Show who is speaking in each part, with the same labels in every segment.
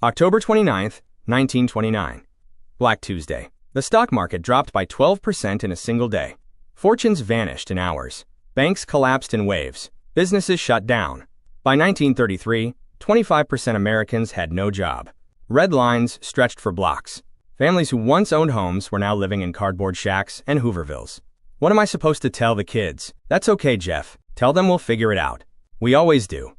Speaker 1: October 29th, 1929. Black Tuesday. The stock market dropped by 12% in a single day. Fortunes vanished in hours. Banks collapsed in waves. Businesses shut down. By 1933, 25% Americans had no job. Red lines stretched for blocks. Families who once owned homes were now living in cardboard shacks and Hoovervilles. What am I supposed to tell the kids? That's okay, Jeff. Tell them we'll figure it out. We always do.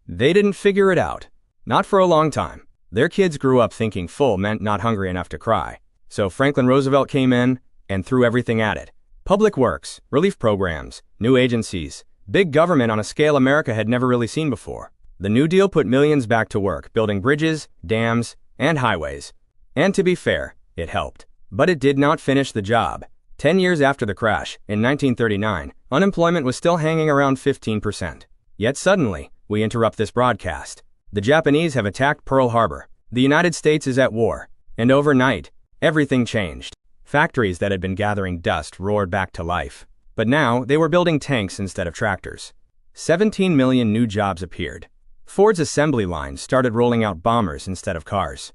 Speaker 1: They didn't figure it out. Not for a long time. Their kids grew up thinking full meant not hungry enough to cry. So Franklin Roosevelt came in and threw everything at it. Public works, relief programs, new agencies, big government on a scale America had never really seen before. The New Deal put millions back to work building bridges, dams, and highways. And to be fair, it helped. But it did not finish the job. 10 years after the crash, in 1939, unemployment was still hanging around 15%. Yet suddenly, we interrupt this broadcast. The Japanese have attacked Pearl Harbor. The United States is at war. And overnight, everything changed. Factories that had been gathering dust roared back to life. But now, they were building tanks instead of tractors. 17 million new jobs appeared. Ford's assembly lines started rolling out bombers instead of cars.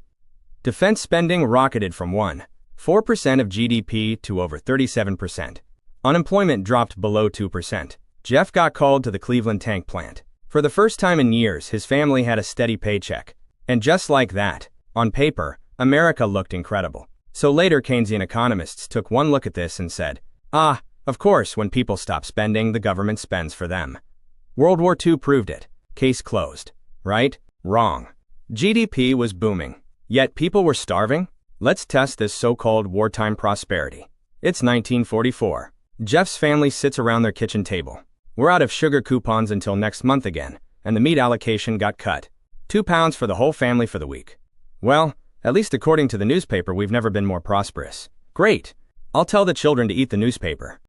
Speaker 1: Defense spending rocketed from 1.4% of GDP to over 37%. Unemployment dropped below 2%. Jeff got called to the Cleveland tank plant. For the first time in years, his family had a steady paycheck. And just like that, on paper, America looked incredible. So later Keynesian economists took one look at this and said, of course, when people stop spending, the government spends for them. World War II proved it. Case closed. Right? Wrong. GDP was booming. Yet people were starving? Let's test this so-called wartime prosperity. It's 1944. Jeff's family sits around their kitchen table. We're out of sugar coupons until next month again, and the meat allocation got cut. 2 pounds for the whole family for the week. Well, at least according to the newspaper, we've never been more prosperous. Great. I'll tell the children to eat the newspaper.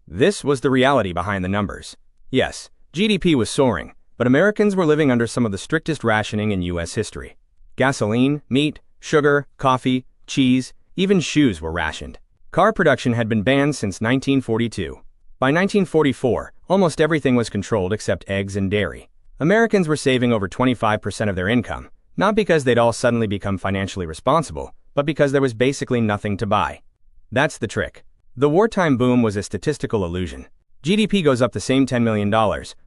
Speaker 1: This was the reality behind the numbers. Yes, GDP was soaring, but Americans were living under some of the strictest rationing in U.S. history. Gasoline, meat, sugar, coffee, cheese, even shoes were rationed. Car production had been banned since 1942. By 1944, almost everything was controlled except eggs and dairy. Americans were saving over 25% of their income, not because they'd all suddenly become financially responsible, but because there was basically nothing to buy. That's the trick. The wartime boom was a statistical illusion. GDP goes up the same $10 million,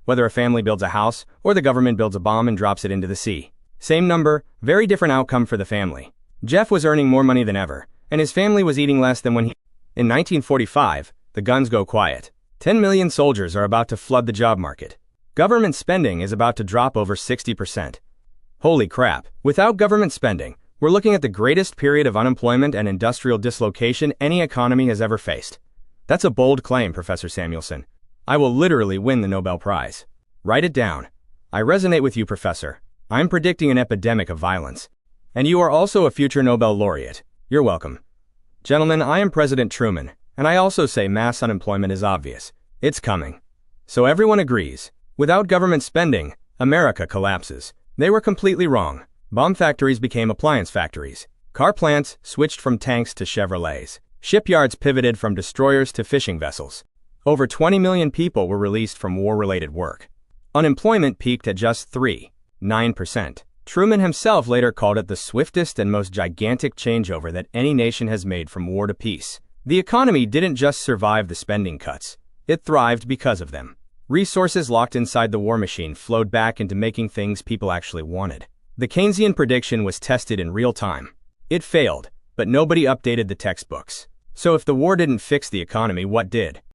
Speaker 1: whether a family builds a house or the government builds a bomb and drops it into the sea. Same number, very different outcome for the family. Jeff was earning more money than ever, and his family was eating less than when he... In 1945, the guns go quiet. 10 million soldiers are about to flood the job market. Government spending is about to drop over 60%. Holy crap, without government spending, we're looking at the greatest period of unemployment and industrial dislocation any economy has ever faced. That's a bold claim, Professor Samuelson. I will literally win the Nobel Prize. Write it down. I resonate with you, Professor. I'm predicting an epidemic of violence. And you are also a future Nobel laureate. You're welcome. Gentlemen, I am President Truman, and I also say mass unemployment is obvious. It's coming. So everyone agrees. Without government spending, America collapses. They were completely wrong. Bomb factories became appliance factories. Car plants switched from tanks to Chevrolets. Shipyards pivoted from destroyers to fishing vessels. Over 20 million people were released from war-related work. Unemployment peaked at just 3.9%. Truman himself later called it the swiftest and most gigantic changeover that any nation has made from war to peace. The economy didn't just survive the spending cuts. It thrived because of them. Resources locked inside the war machine flowed back into making things people actually wanted. The Keynesian prediction was tested in real time. It failed, but nobody updated the textbooks. So if the war didn't fix the economy, what did?